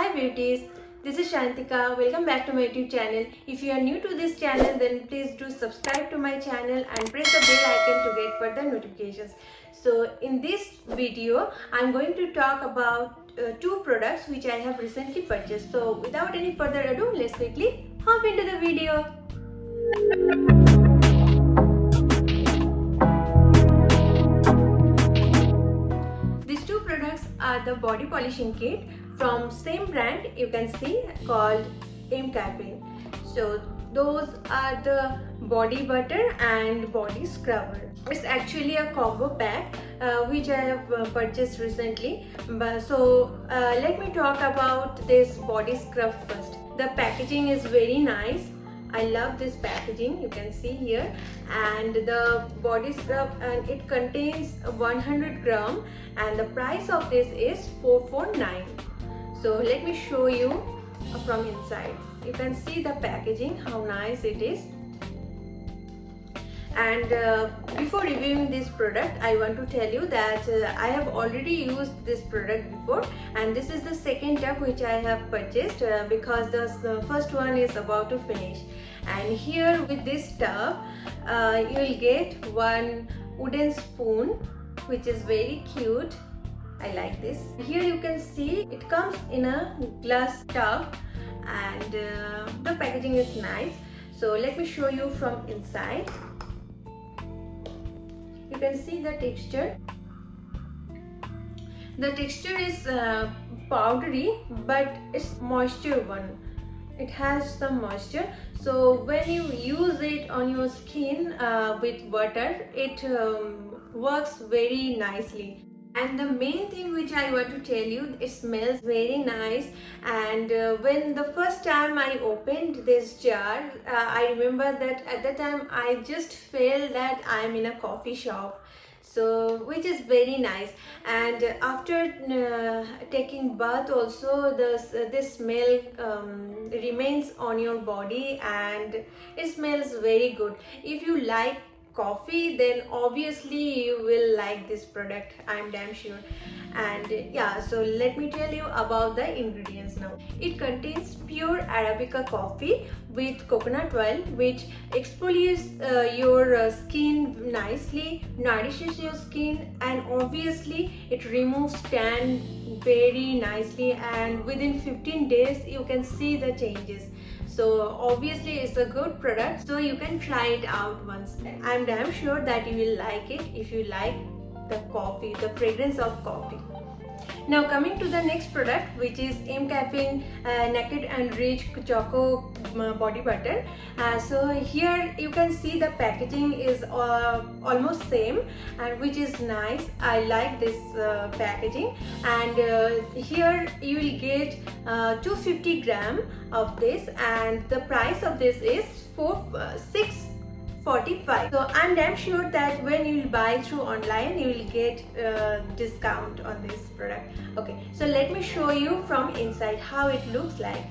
Hi beauties, this is Shantika. Welcome back to my YouTube channel. If you are new to this channel, then please do subscribe to my channel and press the bell icon to get further notifications. So in this video, I'm going to talk about two products which I have recently purchased. So without any further ado, let's quickly hop into the video. These two products are the body polishing kit from same brand you can see called M Caffeine. So those are the body butter and body scrubber. It's actually a combo pack which I have purchased recently. Let me talk about this body scrub first. The packaging is very nice. I love this packaging, you can see here, and the body scrub, and it contains 100 gram and the price of this is 449. So let me show you from inside. You can see the packaging, how nice it is. And before reviewing this product, I want to tell you that I have already used this product before, and this is the second tub which I have purchased because the first one is about to finish. And here with this tub, you will get one wooden spoon which is very cute. I like this. Here you can see it comes in a glass tub, and the packaging is nice. So let me show you from inside. You can see the texture. The texture is powdery, but it's moisture one. It has some moisture. So when you use it on your skin with water, it works very nicely. And the main thing which I want to tell you, it smells very nice. And when the first time I opened this jar, I remember that at the time I just felt that I am in a coffee shop. So which is very nice. And after taking bath also, this smell remains on your body and it smells very good. If you like coffee, then obviously you will like this product, I'm damn sure. And yeah, so let me tell you about the ingredients now. It contains pure Arabica coffee with coconut oil, which exfoliates your skin nicely, nourishes your skin, and obviously it removes tan very nicely, and within 15 days you can see the changes. So obviously it's a good product, so you can try it out once. I'm damn sure that you will like it if you like the coffee, the fragrance of coffee. Now coming to the next product, which is M Caffeine Naked and Rich Choco Body Butter. So here you can see the packaging is almost same, and which is nice. I like this packaging. And here you will get 250 gram of this, and the price of this is 645. So I'm damn sure that when you will buy through online, you will get discount on this product. Okay, so let me show you from inside how it looks like.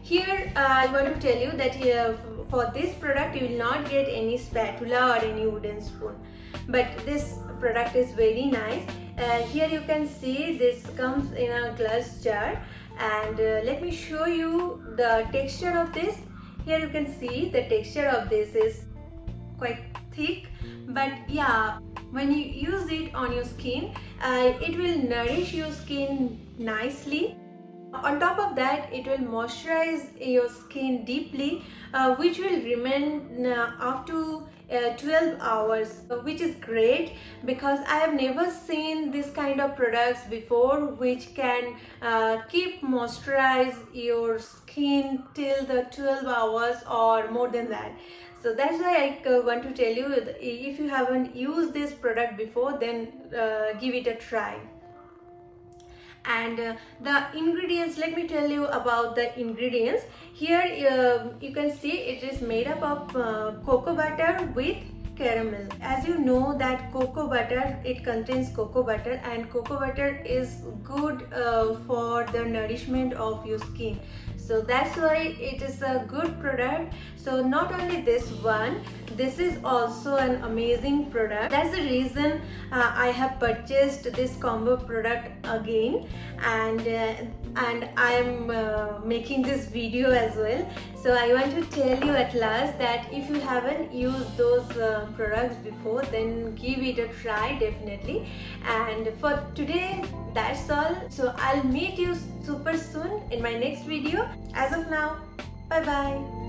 Here I want to tell you that for this product you will not get any spatula or any wooden spoon, but this product is very nice. Here you can see this comes in a glass jar, and let me show you the texture of this. Here you can see the texture of this is quite thick, but yeah, when you use it on your skin, it will nourish your skin nicely. On top of that, it will moisturize your skin deeply, which will remain up to 12 hours, which is great because I have never seen this kind of products before which can keep moisturize your skin till the 12 hours or more than that. So that's why I want to tell you, if you haven't used this product before, then give it a try. And the ingredients, let me tell you about the ingredients. Here you can see it is made up of cocoa butter with caramel. As you know that cocoa butter, it contains cocoa butter, and cocoa butter is good for the nourishment of your skin. So that's why it is a good product. So not only this one, this is also an amazing product. That's the reason I have purchased this combo product again, and I am making this video as well. So I want to tell you at last that if you haven't used those products before, then give it a try definitely. And for today, that's all. So I'll meet you super soon in my next video. As of now, bye bye.